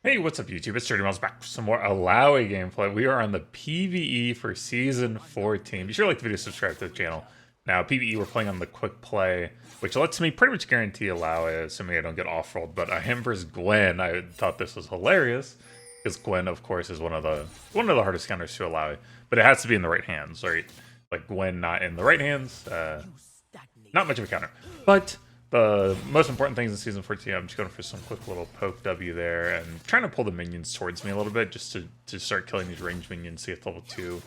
Hey, what's up YouTube? It's DirtyMobs back for some more Illaoi gameplay. We are on the PvE for Season 14. Be sure to like the video, subscribe to the channel. Now, PvE, we're playing on the quick play, which lets me pretty much guarantee Illaoi, assuming I don't get off-rolled. But him versus Gwen, I thought this was hilarious, because Gwen, of course, is one of the hardest counters to Illaoi. But it has to be in the right hands, right? Like, Gwen not in the right hands, not much of a counter. But the most important things in Season 14, I'm just going for some quick little poke W there and trying to pull the minions towards me a little bit just to start killing these ranged minions, see if level 2.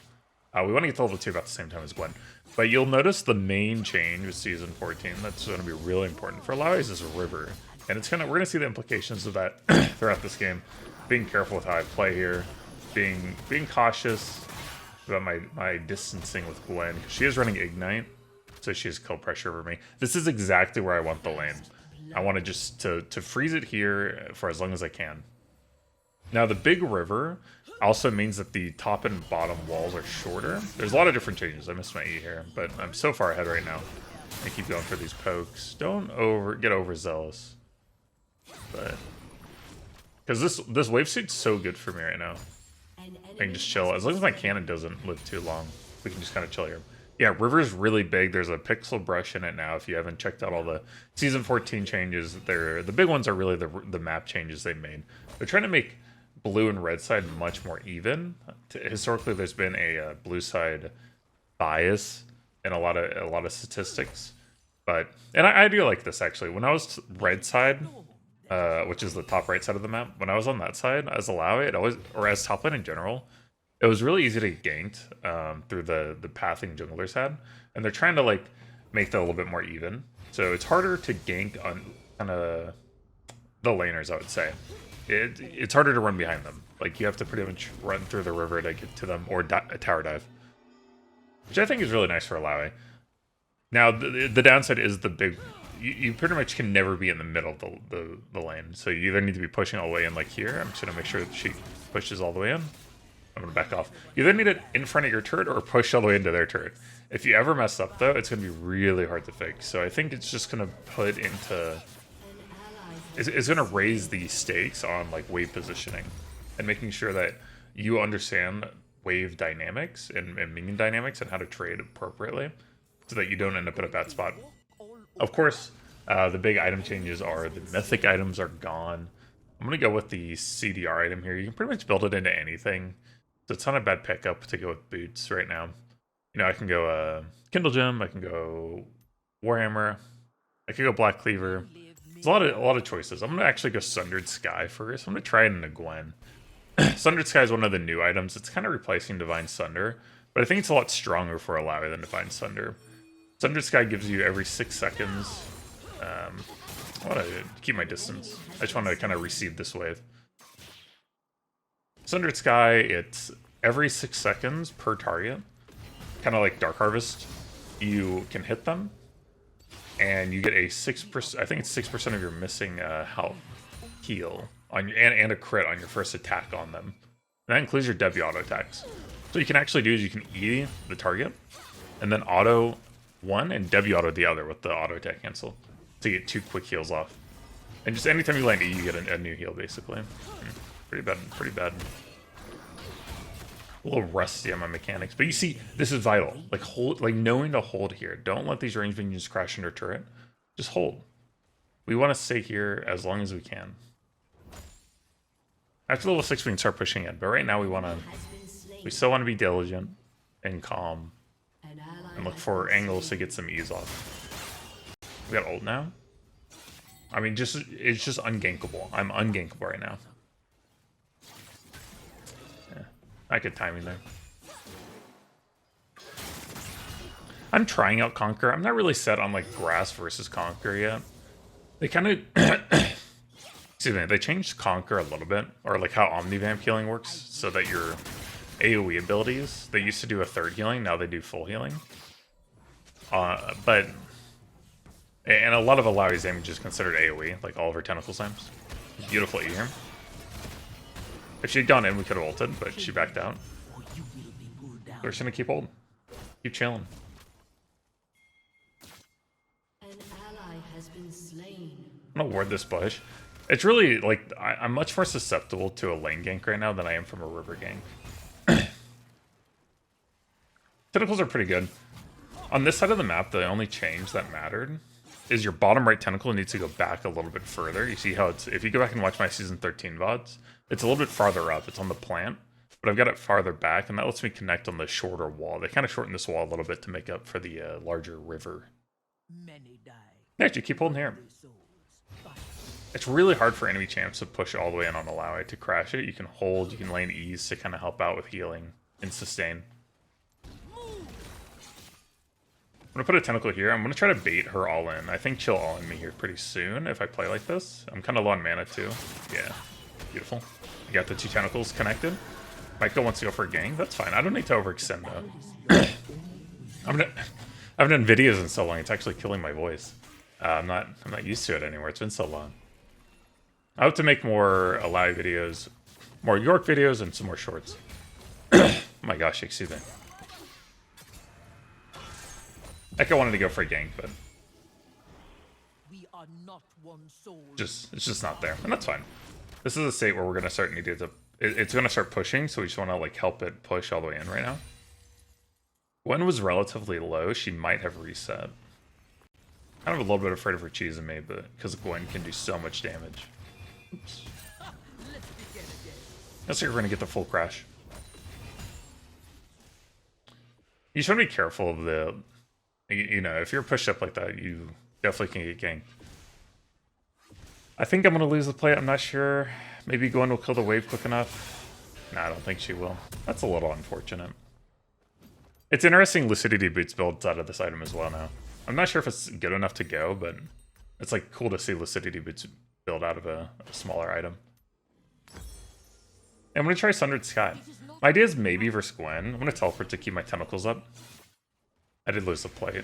We want to get to level 2 about the same time as Gwen. But you'll notice the main change with Season 14 that's going to be really important for Illaoi is this river. And we're going to see the implications of that throughout this game. Being careful with how I play here, being cautious about my distancing with Gwen. She is running Ignite, so she has kill pressure over me. This is exactly where I want the lane. I want to just to freeze it here for as long as I can. Now the big river also means that the top and bottom walls are shorter. There's a lot of different changes. I missed my E here, but I'm so far ahead right now. I keep going for these pokes. Don't get overzealous. But because this wave suit's so good for me right now. I can just chill. As long as my cannon doesn't live too long, we can just kind of chill here. Yeah, river's really big. There's a pixel brush in it now. If you haven't checked out all the Season 14 changes, the big ones are really the map changes they made. They're trying to make blue and red side much more even. Historically, there's been a blue side bias in a lot of statistics, but I do like this actually. When I was red side, which is the top right side of the map, when I was on that side as Illaoi, it always, or as top lane in general, it was really easy to get ganked through the pathing junglers had, and they're trying to like make that a little bit more even. So it's harder to gank on kind of the laners, I would say. It's harder to run behind them. Like you have to pretty much run through the river to get to them, or a tower dive, which I think is really nice for Illaoi. Now the downside is the big. You pretty much can never be in the middle of the lane. So you either need to be pushing all the way in like here. I'm just gonna make sure that she pushes all the way in. I'm gonna back off. You either need it in front of your turret or push all the way into their turret. If you ever mess up though, it's gonna be really hard to fix. So I think it's just gonna put into... It's gonna raise the stakes on like wave positioning and making sure that you understand wave dynamics and minion dynamics and how to trade appropriately so that you don't end up in a bad spot. Of course, the big item changes are the mythic items are gone. I'm gonna go with the CDR item here. You can pretty much build it into anything. So it's not a bad pickup to go with boots right now. You know, I can go Kindle Gem, I can go Warhammer, I could go Black Cleaver. There's a lot of choices. I'm gonna actually go Sundered Sky first. I'm gonna try it in a Gwen. Sundered Sky is one of the new items. It's kind of replacing Divine Sunder, but I think it's a lot stronger for Illaoi than Divine Sunder. Sundered Sky gives you every 6 seconds. I want to keep my distance. I just want to kind of receive this wave. Sundered Sky, it's every 6 seconds per target. Kind of like Dark Harvest. You can hit them, and you get a 6%, I think it's 6% of your missing health heal, on and a crit on your first attack on them. And that includes your W auto attacks. So what you can actually do is you can E the target, and then auto one and W auto the other with the auto attack cancel to get 2 quick heals off. And just anytime you land E, you get a new heal basically. Pretty bad. A little rusty on my mechanics, but you see, this is vital. Like knowing to hold here. Don't let these ranged minions crash into turret. Just hold. We want to stay here as long as we can. After level 6, we can start pushing in, but right now we still want to be diligent and calm and look for angles to get some ease off. We got ult now. I mean, it's just ungankable. I'm ungankable right now. Yeah, I good timing there. I'm trying out Conqueror. I'm not really set on like grass versus Conqueror yet. They kind of excuse me, they changed Conqueror a little bit, or like how Omnivamp healing works, so that your AoE abilities, they used to do a third healing, now they do full healing. But and a lot of Illaoi's damage is considered AoE, like all of her tentacle slams. Beautiful E here. If she'd gone in, we could have ulted, but she backed out. We're just gonna keep holding. Keep chilling. I'm gonna ward this bush. It's really, like, I'm much more susceptible to a lane gank right now than I am from a river gank. Tentacles are pretty good. On this side of the map, the only change that mattered is your bottom right tentacle needs to go back a little bit further. You see how it's, if you go back and watch my season 13 VODs, it's a little bit farther up. It's on the plant, but I've got it farther back, and that lets me connect on the shorter wall. They kind of shorten this wall a little bit to make up for the larger river. Actually, keep holding here. It's really hard for enemy champs to push all the way in on Illaoi to crash it. You can hold, you can lane ease to kind of help out with healing and sustain. I'm going to put a tentacle here. I'm going to try to bait her all in. I think she'll all in me here pretty soon if I play like this. I'm kind of low on mana too. Yeah, beautiful. I got the two tentacles connected. Michael wants to go for a gang. That's fine. I don't need to overextend though. I haven't done videos in so long. It's actually killing my voice. I'm not used to it anymore. It's been so long. I hope to make more Illaoi videos, more York videos, and some more shorts. Oh my gosh, excuse me. Echo wanted to go for a gank, but it's just not there, and that's fine. This is a state where we're gonna start needing to. It's gonna start pushing, so we just want to like help it push all the way in right now. Gwen was relatively low. She might have reset. Kind of a little bit afraid of her cheesing me, but because Gwen can do so much damage. Oops. Looks like we're gonna get the full crash. You should be careful of the. You know, if you're pushed up like that, you definitely can get ganked. I think I'm going to lose the play. I'm not sure. Maybe Gwen will kill the wave quick enough. Nah, I don't think she will. That's a little unfortunate. It's interesting Lucidity Boots builds out of this item as well now. I'm not sure if it's good enough to go, but it's like cool to see Lucidity Boots build out of a smaller item. And I'm going to try Sundered Sky. My idea is maybe versus Gwen. I'm going to teleport to keep my tentacles up. I did lose the plate.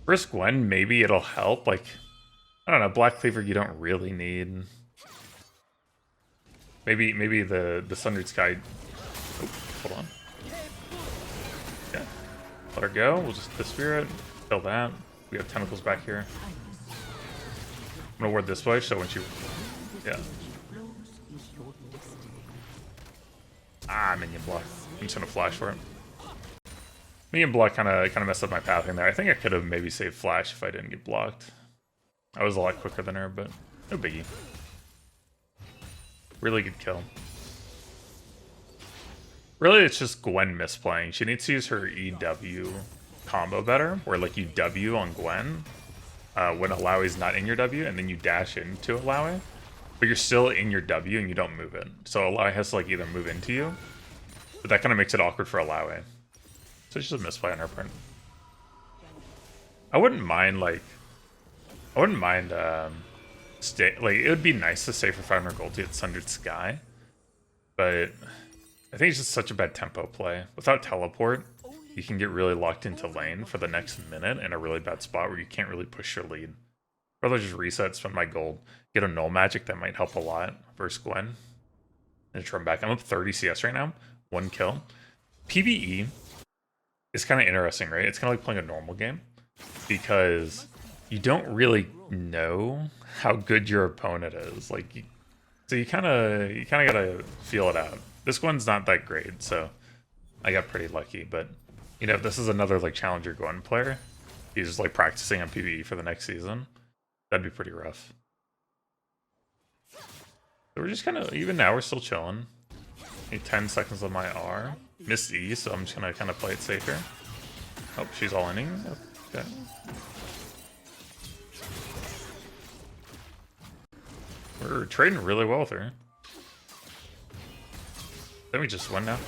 Versus Gwen, maybe it'll help. Like, I don't know, Black Cleaver you don't really need. Maybe the Sundered Sky. Oh, hold on. Yeah. Let her go. We'll just disappear it. Kill that. We have tentacles back here. I'm gonna ward this way so when she. Yeah. Ah, minion block. I'm just gonna flash for it. Minion block kind of messed up my pathing there. I think I could have maybe saved flash if I didn't get blocked. I was a lot quicker than her, but no biggie. Really good kill. Really, it's just Gwen misplaying. She needs to use her EW combo better, where like you W on Gwen when Illaoi's not in your W, and then you dash into Illaoi, but you're still in your W and you don't move it. So Illaoi has to like either move into you, but that kind of makes it awkward for Illaoi. So it's just a misplay on her part. I wouldn't mind like, it would be nice to stay for 500 gold to get Sundered Sky, but I think it's just such a bad tempo play. Without teleport, you can get really locked into lane for the next minute in a really bad spot where you can't really push your lead. Rather just reset, spend my gold, get a null magic that might help a lot versus Gwen, and try back. I'm up 30 CS right now, 1 kill. PvE is kind of interesting, right? It's kind of like playing a normal game because you don't really know how good your opponent is. Like, so you kind of gotta feel it out. This one's not that great, so I got pretty lucky. But you know, if this is another like challenger Gwen player, he's just like practicing on PvE for the next season, that'd be pretty rough. So we're just kind of, even now we're still chilling. Need 10 seconds on my R. Missed E, so I'm just gonna kind of play it safer. Oh, she's all inning. Okay. We're trading really well with her. Then we just win now.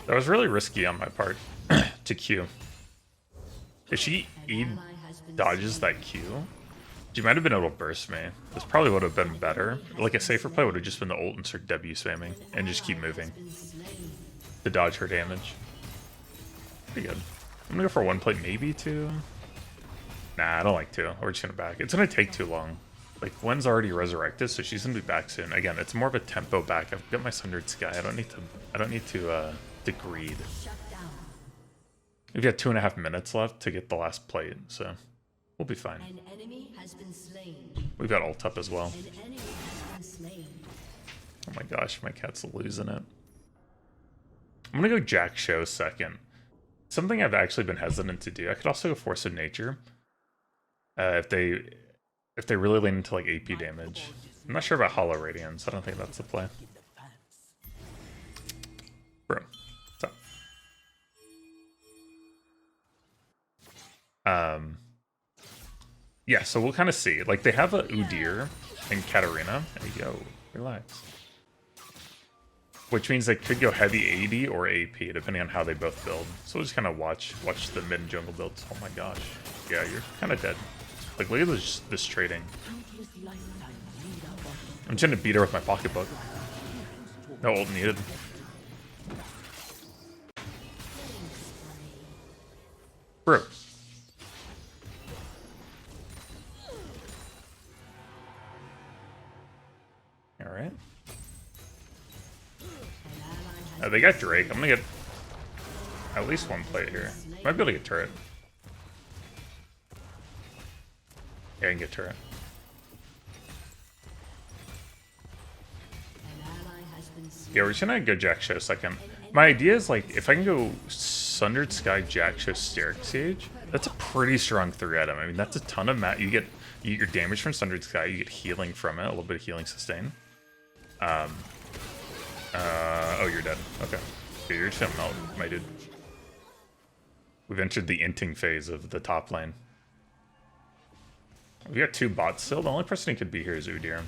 That was really risky on my part to Q. If she E dodges that Q, she might have been able to burst me. This probably would have been better. Like a safer play would have just been the ult and start W spamming and just keep moving to dodge her damage. Pretty good. I'm gonna go for 1 plate, maybe 2. Nah, I don't like 2. We're just gonna back. It's gonna take too long. Like, Gwen's already resurrected, so she's gonna be back soon. Again, it's more of a tempo back. I've got my Sundered Sky. I don't need to greed. We've got 2.5 minutes left to get the last plate, so We'll be fine. An enemy has been slain. We've got ult up as well. An enemy has been slain. Oh my gosh, my cat's losing it. I'm gonna go Jack Show second. Something I've actually been hesitant to do. I could also go Force of Nature. If they really lean into like AP damage. I'm not sure about Hollow Radiance. I don't think that's the play. Bro, what's up? Yeah, so we'll kind of see. Like they have a Udyr and Katarina. There you go. Relax. Which means they could go heavy AD or AP, depending on how they both build. So we'll just kind of watch the mid and jungle builds. Oh my gosh. Yeah, you're kind of dead. Like, look at this trading. I'm trying to beat her with my pocketbook. No ult needed. Bro. Alright. They got Drake. I'm gonna get at least one play here. Might be able to get turret. Yeah, I can get turret. Yeah, we're just gonna go Jack Show second. My idea is like if I can go Sundered Sky, Jack Show, Steric Sage, that's a pretty strong 3 item. I mean, that's a ton of you get your damage from Sundered Sky, you get healing from it, a little bit of healing sustain. Oh, you're dead. Okay. Okay, you're just gonna melt, my dude. We've entered the inting phase of the top lane. We got 2 bots still. The only person who could be here is Udyr.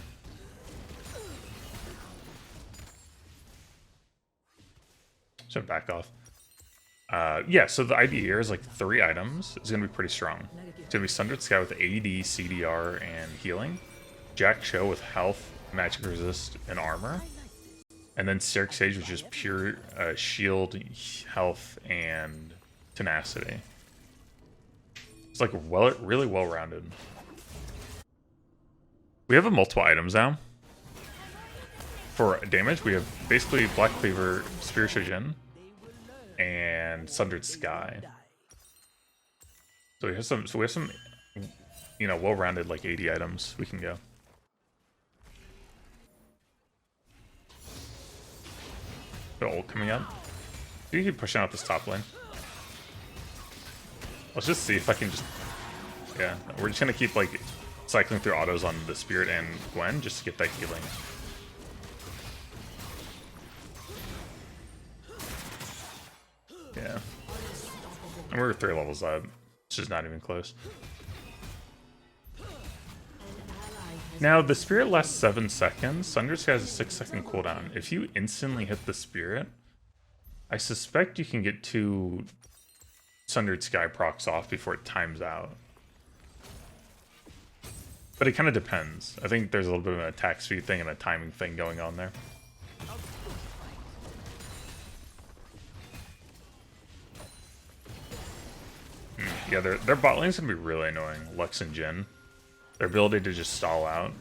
So back off. Yeah, so the idea here is like 3 items. It's going to be pretty strong. It's going to be Sundered Sky with AD, CDR, and healing. Jack Show with health, magic resist, and armor. And then Steric Sage, which is pure shield, health, and tenacity. It's like really well-rounded. We have multiple items now. For damage, we have basically Black Cleaver, Spiritual Jin, and Sundered Sky. So we have some, you know, well-rounded like 80 items we can go. The ult coming up. You keep pushing out this top lane. Let's just see if I can just. Yeah, we're just gonna keep like cycling through autos on the Spirit and Gwen just to get that healing. Yeah. And we're 3 levels up. It's just not even close. Now, the Spirit lasts 7 seconds. Sundered Sky has a 6-second cooldown. If you instantly hit the Spirit, I suspect you can get 2 Sundered Sky procs off before it times out. But it kind of depends. I think there's a little bit of an attack speed thing and a timing thing going on there. Yeah, their bot lane's gonna be really annoying. Lux and Jin. Their ability to just stall out.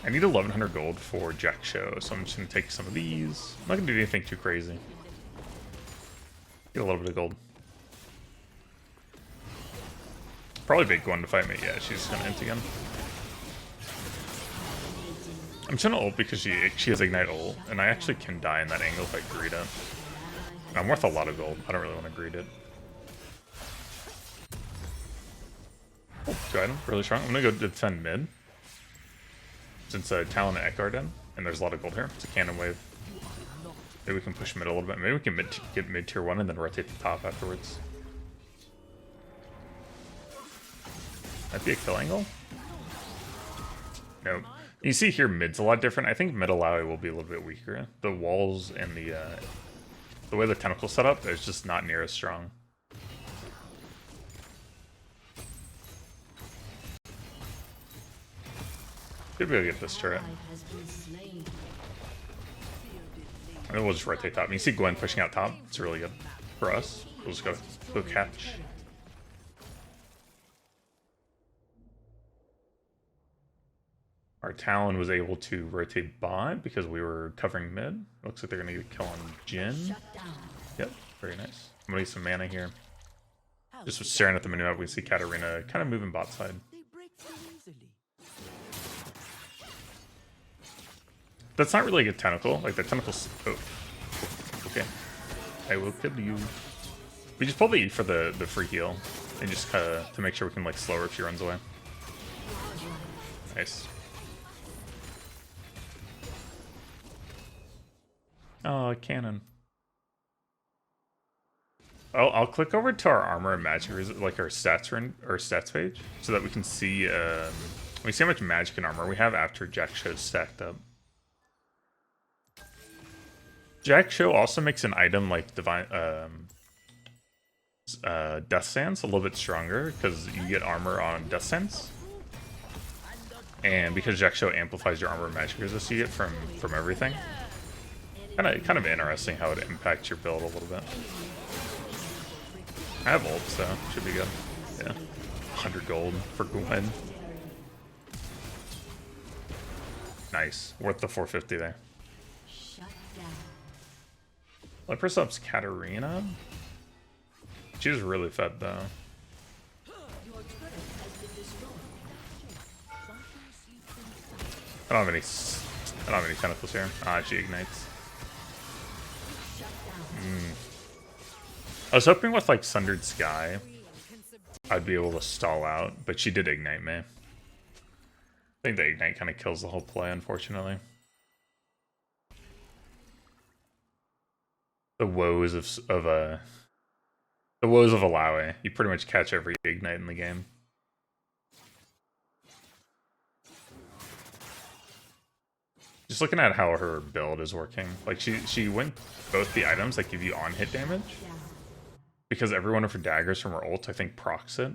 I need 1100 gold for Jack Show, so I'm just gonna take some of these. I'm not gonna do anything too crazy. Get a little bit of gold. Probably bait Gwen to fight me. Yeah, she's gonna int again. I'm trying to ult because she has Ignite ult, and I actually can die in that angle if I greed it. And I'm worth a lot of gold. I don't really want to greed it. Oh, 2 item, really strong. I'm gonna go defend mid. Since Talon and Ekard in, and there's a lot of gold here. It's a cannon wave. Maybe we can push mid a little bit. Maybe we can get mid tier 1 and then rotate the top afterwards. Might be a kill angle. Nope. You see here mid's a lot different. I think mid Illaoi will be a little bit weaker. The walls and the way the tentacle's set up is just not near as strong. Could be able to get this turret. And then we'll just rotate top. And you see Gwen pushing out top. It's really good for us. We'll just go catch. Our Talon was able to rotate bot because we were covering mid. Looks like they're gonna get a kill on Jin. Yep, very nice. I'm gonna get some mana here. Just staring at the menu, we see Katarina kind of moving bot side. That's not really like a tentacle. Like the tentacles. Oh, okay. I will kill you. We just pull the E for the free heal, and just to make sure we can like slow her if she runs away. Nice. Oh, cannon. I'll click over to our armor and magic, like our stats page, so that we can see we see how much magic and armor we have after Jack Show's stacked up. Jack Show also makes an item like divine Death Sands a little bit stronger because you get armor on Death Sands, and because Jack Show amplifies your armor and magic resist you get from everything. Kind of interesting how it impacts your build a little bit. I have ult, so should be good. Yeah, 100 gold for Gwen. Nice, worth the 450 there. Leper subs Katarina. She was really fed though. I don't have any tentacles here. She ignites. I was hoping with like Sundered Sky I'd be able to stall out, but she did ignite me. I think the ignite kind of kills the whole play, unfortunately. The woes of Illaoi. You pretty much catch every ignite in the game. Just looking at how her build is working, like she went both the items that give you on hit damage, because every one of her daggers from her ult I think procs it.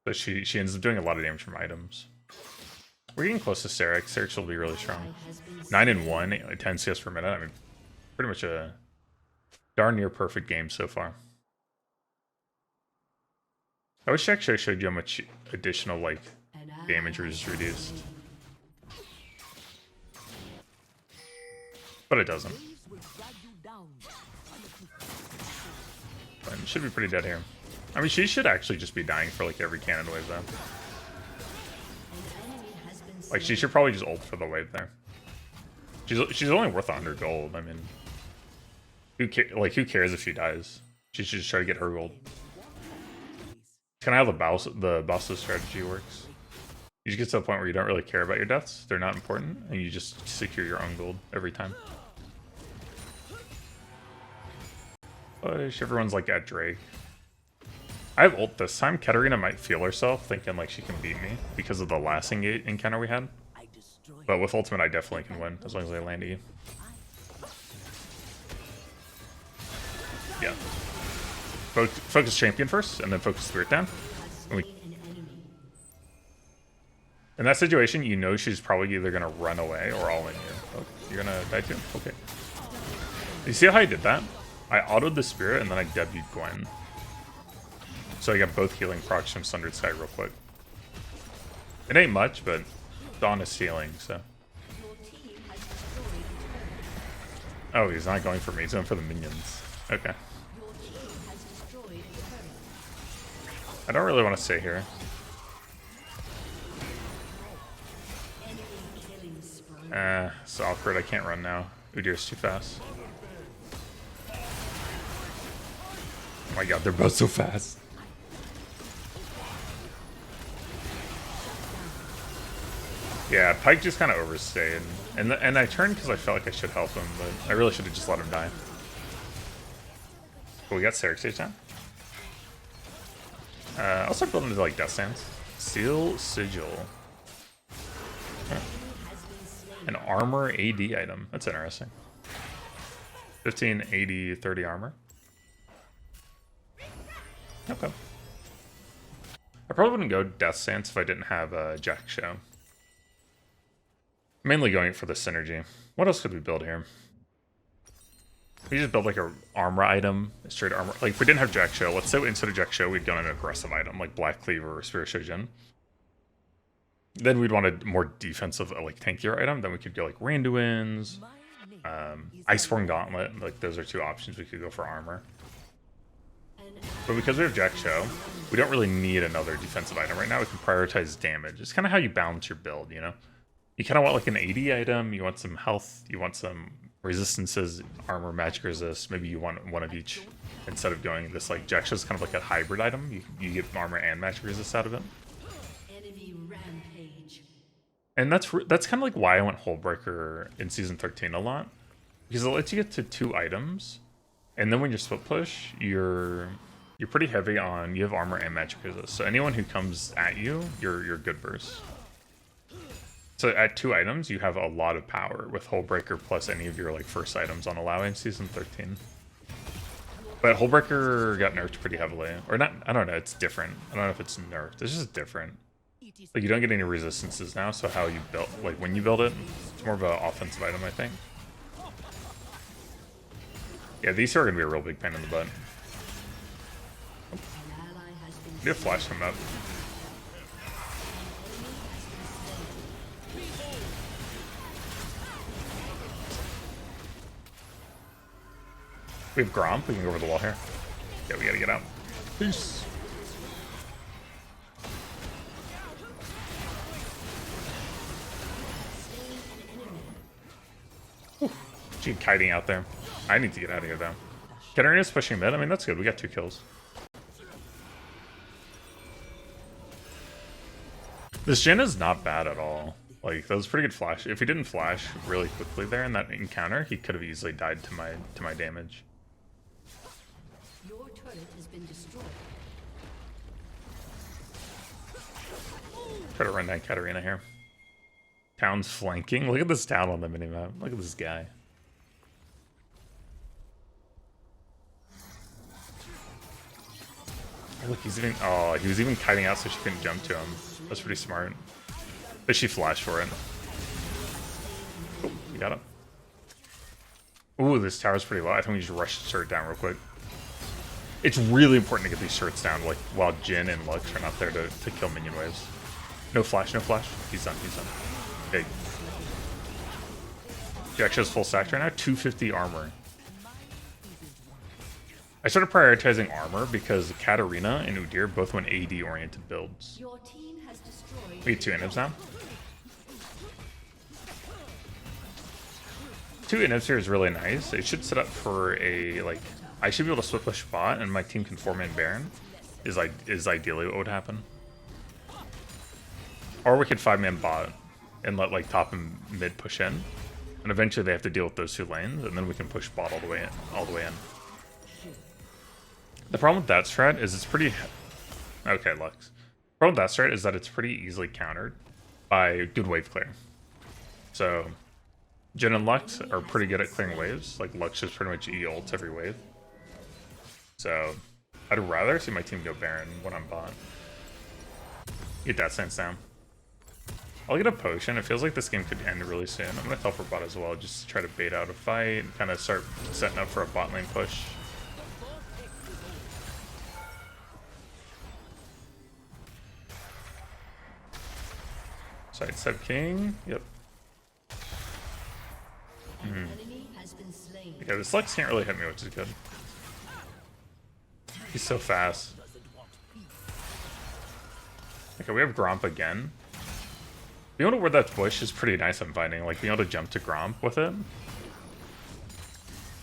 So she ends up doing a lot of damage from items. We're getting close to Syrinx. Syrinx will be really strong. 9 and 1, 10 CS per minute. I mean, pretty much a darn near perfect game so far. I wish Jack Show showed you how much additional like damage was reduced, but it doesn't. It should be pretty dead here. I mean, she should actually just be dying for like every cannon wave though. Like she should probably just ult for the wave there. She's only worth 100 gold. I mean, who cares if she dies? She should just try to get her gold. Kind of how the Balsa strategy works. You just get to the point where you don't really care about your deaths. They're not important, and you just secure your own gold every time. Push. Everyone's like at Drake. I have ult this time. Katarina might feel herself, thinking like she can beat me because of the last encounter we had. But with ultimate, I definitely can win as long as I land E. Yeah. Focus champion first, and then focus spirit down. In that situation, you know she's probably either gonna run away or all in you. Oh, you're gonna die too? Okay. You see how I did that? I autoed the spirit and then I W'd Gwen. So I got both healing procs from Sundered Sky real quick. It ain't much, but Dawn is healing, so. Oh, he's not going for me, he's going for the minions. Okay. I don't really want to stay here. It's awkward, I can't run now. Udir's too fast. Oh my god, they're both so fast. Yeah, Pyke just kind of overstayed. And I turned because I felt like I should help him, but I really should have just let him die. But we got Syrinx down. I'll start building into like Death Sands. Seal Sigil. Huh. An armor AD item. That's interesting. 15, 80, 30 armor. Okay. I probably wouldn't go Death Sands if I didn't have Jack Show. Mainly going for the synergy. What else could we build here? We just build like a armor item, straight armor. Like if we didn't have Jack Show, let's say instead of Jack Show, we'd gone an aggressive item like Black Cleaver or Spirit Shojin. Then we'd want a more defensive, like tankier item. Then we could go like Randuin's, Iceborne Gauntlet. Like those are two options we could go for armor. But because we have Jack Cho, we don't really need another defensive item right now. We can prioritize damage. It's kind of how you balance your build, you know? You kind of want like an AD item, you want some health, you want some resistances, armor, magic resist. Maybe you want one of each instead of going this like Jack Cho's kind of like a hybrid item. You get armor and magic resist out of it. Enemy rampage. And that's kind of like why I went Hullbreaker in Season 13 a lot. Because it lets you get to 2 items. And then when you're split push, you're pretty heavy on, you have armor and magic resist. So anyone who comes at you, you're good verse. So at 2 items, you have a lot of power with Hullbreaker plus any of your like first items on Illaoi in Season 13. But Hullbreaker got nerfed pretty heavily. Or not, I don't know, it's different. I don't know if it's nerfed. It's just different. Like you don't get any resistances now, so how you build, like when you build it, it's more of an offensive item, I think. Yeah, these two are going to be a real big pain in the butt. We have flash him up. We have Gromp. We can go over the wall here. Yeah, we gotta get out. Peace. She kiting out there. I need to get out of here though. Katarina's pushing mid. I mean, that's good. We got 2 kills. This Jhin is not bad at all. Like, that was a pretty good flash. If he didn't flash really quickly there in that encounter, he could have easily died to my damage. Your turret has been destroyed. Try to run down Katarina here. Town's flanking. Look at this town on the minimap. Look at this guy. Oh, look, he's even. Oh, he was even kiting out so she couldn't jump to him. That's pretty smart. But she flashed for it. Oh, we got him. Ooh, this tower's pretty low. I think we just rush the turret down real quick. It's really important to get these turrets down, like while Jhin and Lux are not there to kill minion waves. No flash, no flash. He's done, he's done. Okay. He actually has full stack right now. 250 armor. I started prioritizing armor because Katarina and Udyr both went AD-oriented builds. Your team has destroyed. We get 2 inhibs now. 2 inhibs here is really nice. It should set up for a, like, I should be able to split push bot and my team can 4-man Baron. Is ideally what would happen. Or we could 5-man bot and let like top and mid push in. And eventually they have to deal with those 2 lanes and then we can push bot all the way in. The problem with that strat is it's pretty... Okay, Lux. The problem with that strat is that it's pretty easily countered by good wave clear. So, Jhin and Lux are pretty good at clearing waves. Like, Lux just pretty much E-ults every wave. So, I'd rather see my team go Baron when I'm bot. Get that sense down. I'll get a potion. It feels like this game could end really soon. I'm going to teleport bot as well, just to try to bait out a fight and kind of start setting up for a bot lane push. Sidestep King. Yep. Enemy has been slain. Yeah, this Lux can't really hit me, which is good. He's so fast. Okay, we have Gromp again. Being able to wear that bush is pretty nice, I'm finding. Like, being able to jump to Gromp with it.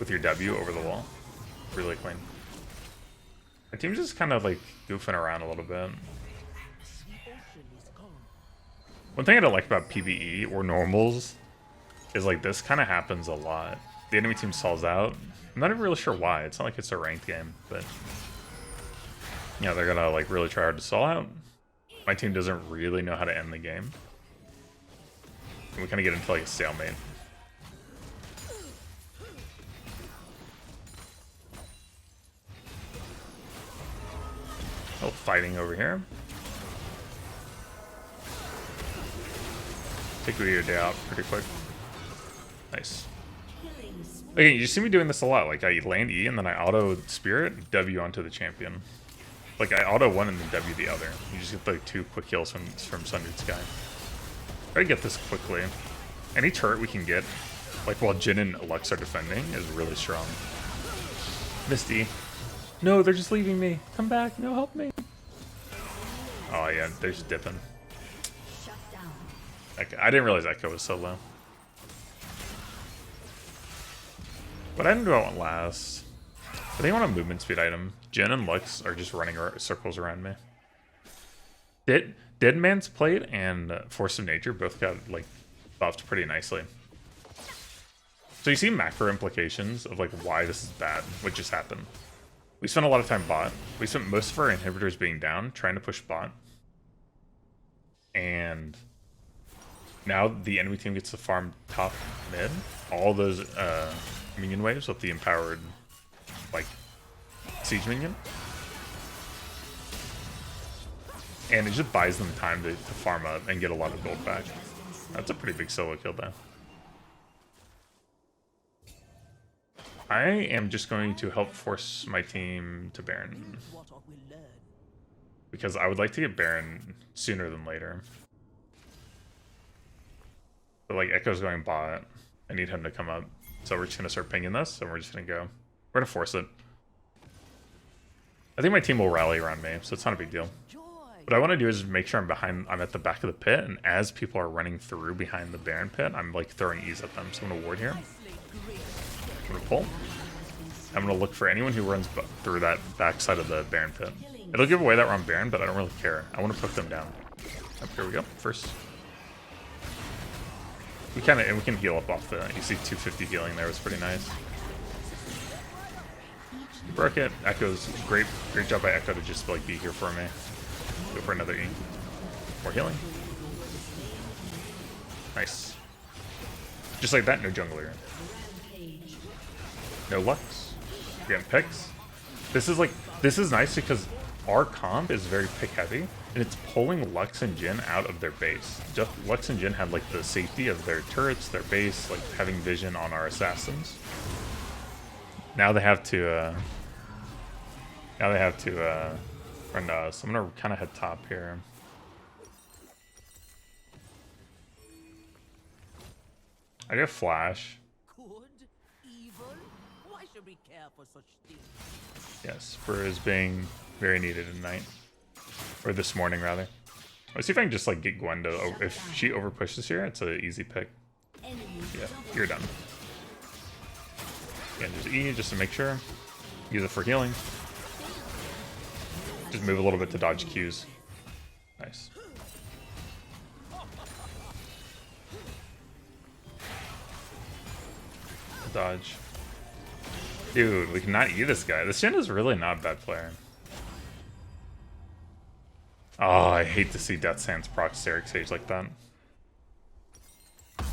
With your W over the wall. Really clean. My team's just kind of, like, goofing around a little bit. One thing I don't like about PvE or normals is, like, this kind of happens a lot. The enemy team stalls out. I'm not even really sure why. It's not like it's a ranked game, but... You know, they're gonna, like, really try hard to stall out. My team doesn't really know how to end the game. And we kind of get into, like, a stalemate. Oh, fighting over here. Take your day out pretty quick. Nice. Okay, you see me doing this a lot. Like, I land E and then I auto Spirit, W onto the champion. Like, I auto one and then W the other. You just get, like, 2 quick kills from Sundered Sky. Try to get this quickly. Any turret we can get, like, while Jhin and Lux are defending, is really strong. Misty. No, they're just leaving me. Come back. No, help me. Oh, yeah, they're just dipping. Shut down. Okay, I didn't realize Echo was so low. But I didn't do I want last. I think I want a movement speed item. Jhin and Lux are just running circles around me. Dead Man's Plate and Force of Nature both got like buffed pretty nicely. So you see macro implications of like why this is bad, what just happened. We spent a lot of time bot. We spent most of our inhibitors being down, trying to push bot. And now the enemy team gets to farm top mid. All those minion waves with the empowered like siege minion. And it just buys them time to farm up and get a lot of gold back. That's a pretty big solo kill though. I am just going to help force my team to Baron. Because I would like to get Baron sooner than later. But like Echo's going bot. I need him to come up. So we're just going to start pinging this and we're just going to go. We're going to force it. I think my team will rally around me, so it's not a big deal. What I want to do is make sure I'm at the back of the pit, and as people are running through behind the Baron pit, I'm like throwing E's at them. So I'm going to ward here. I'm going to pull. I'm going to look for anyone who runs through that backside of the Baron pit. It'll give away that we're on Baron, but I don't really care. I want to poke them down. Here we go. First. We can heal up off the, you see 250 healing there was pretty nice. Broke it. Echo's great job by Echo to just like be here for me. Go for another E. More healing. Nice. Just like that, no jungler. No Lux. We're getting picks. This is nice because our comp is very pick heavy, and it's pulling Lux and Jhin out of their base. Just Lux and Jhin had like the safety of their turrets, their base, like having vision on our assassins. Now they have to run to us. I'm gonna kind of head top here. I get flash. Good, evil. Why should we care for such things? Yes, Spur is being very needed tonight, or this morning rather. Let's see if I can just like get Gwen to. If she over pushes here, it's an easy pick. Yeah, you're done. Again, just E just to make sure. Use it for healing. Just move a little bit to dodge Qs. Nice. Dodge. Dude, we cannot E this guy. This Jhin is really not a bad player. Oh, I hate to see Death Sands proc Seric Sage like that. I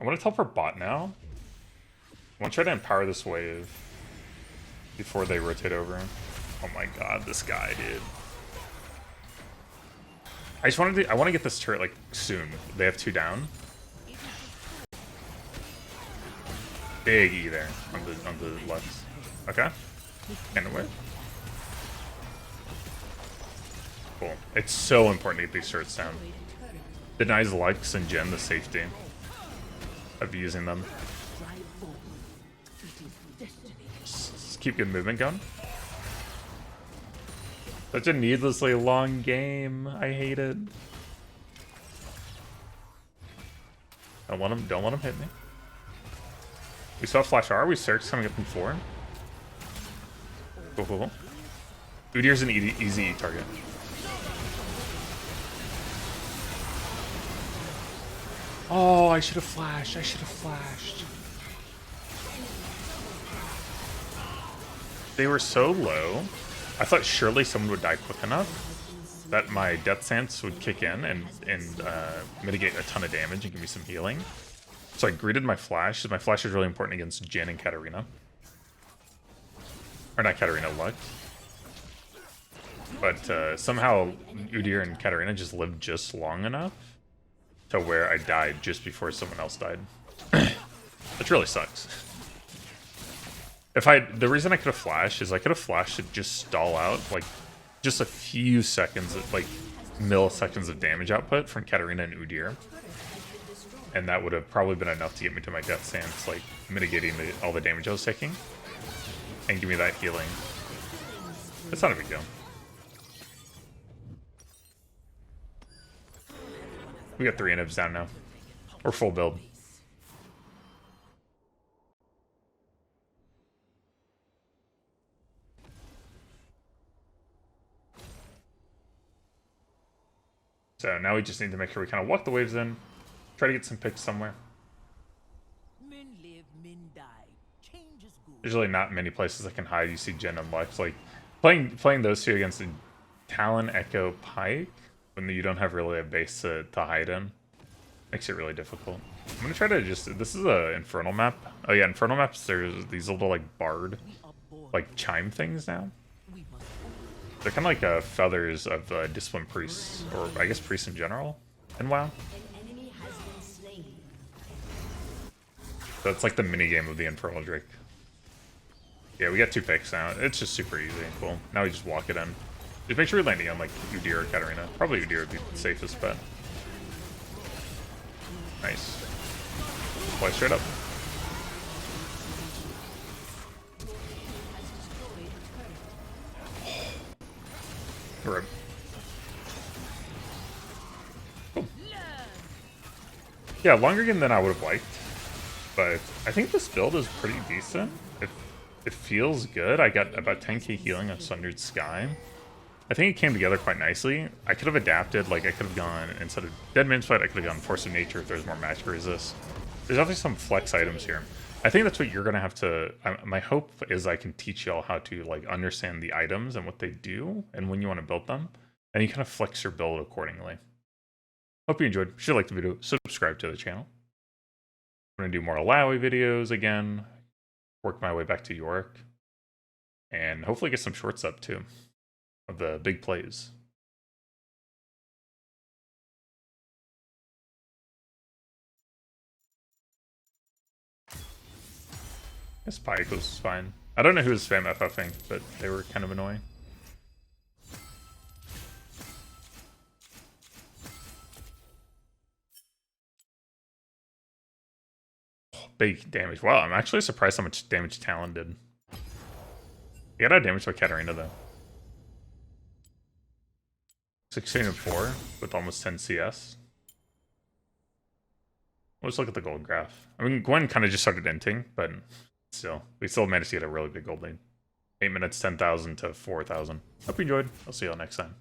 want to teleport bot now. I want to try to empower this wave before they rotate over. Oh my god, this guy, dude. I want to get this turret like soon. They have 2 down. Big E there on the left. Okay. And away. Cool. It's so important to get these turrets down. Denies Lux and Jhin the safety of using them. Just keep good movement going. Such a needlessly long game. I hate it. Don't let him hit me. We saw Flash R. We Cirque's coming up in 4. Cool. Udyr's an easy E target. Oh, I should have flashed. They were so low. I thought surely someone would die quick enough that my Death Stance would kick in and mitigate a ton of damage and give me some healing. So I greeted my flash, because my flash is really important against Jhin and Katarina. Or not Katarina, Lux. But somehow Udyr and Katarina just lived just long enough to where I died just before someone else died. Which really sucks. The reason I could have flashed is I could have flashed to just stall out like just a few seconds, like milliseconds of damage output from Katarina and Udyr. And that would have probably been enough to get me to my Death Stance, like mitigating all the damage I was taking. and give me that healing. It's not a big deal. We got 3 inhibs down now. We're full build. So now we just need to make sure we kind of walk the waves in, try to get some picks somewhere. Men live, men die. Change is good. There's really not many places I can hide. You see Jen and Lex. Like, playing those two against a Talon, Echo, Pike, when you don't have really a base to hide in, makes it really difficult. I'm going to try to just... This is a Infernal map. Oh yeah, Infernal maps, there's these little, like, bard, like, chime things now. We must They're kind of like feathers of Discipline Priests, or I guess Priests in general, in WoW. An enemy has been slain. So it's like the minigame of the Infernal Drake. Yeah, we got 2 picks now. It's just super easy and cool. Now we just walk it in. Just make sure we're landing on like Udyr or Katarina. Probably Udyr would be the safest bet. Nice. Fly straight up. Rip. Cool. Yeah, longer game than I would have liked, but I think this build is pretty decent. It feels good. I got about 10k healing of Sundered Sky. I think it came together quite nicely. I could have adapted, like I could have gone, instead of Dead Man's Fight, I could have gone Force of Nature if there's more magic resist. There's definitely some flex items here. I think that's what you're going to have to... my hope is I can teach y'all how to like understand the items and what they do and when you want to build them. And you kind of flex your build accordingly. Hope you enjoyed. If you liked the video, subscribe to the channel. I'm going to do more Illaoi videos again. Work my way back to York. And hopefully get some shorts up too. Of the big plays. This Pike was fine. I don't know who was spam FFing, but they were kind of annoying. Big damage. Wow, I'm actually surprised how much damage Talon did. He got out damage by Katarina though. 16 and 4 with almost 10 CS. Let's look at the gold graph. I mean, Gwen kind of just started inting, but still, we still managed to get a really big gold lead. 8 minutes, 10,000 to 4,000. Hope you enjoyed. I'll see y'all next time.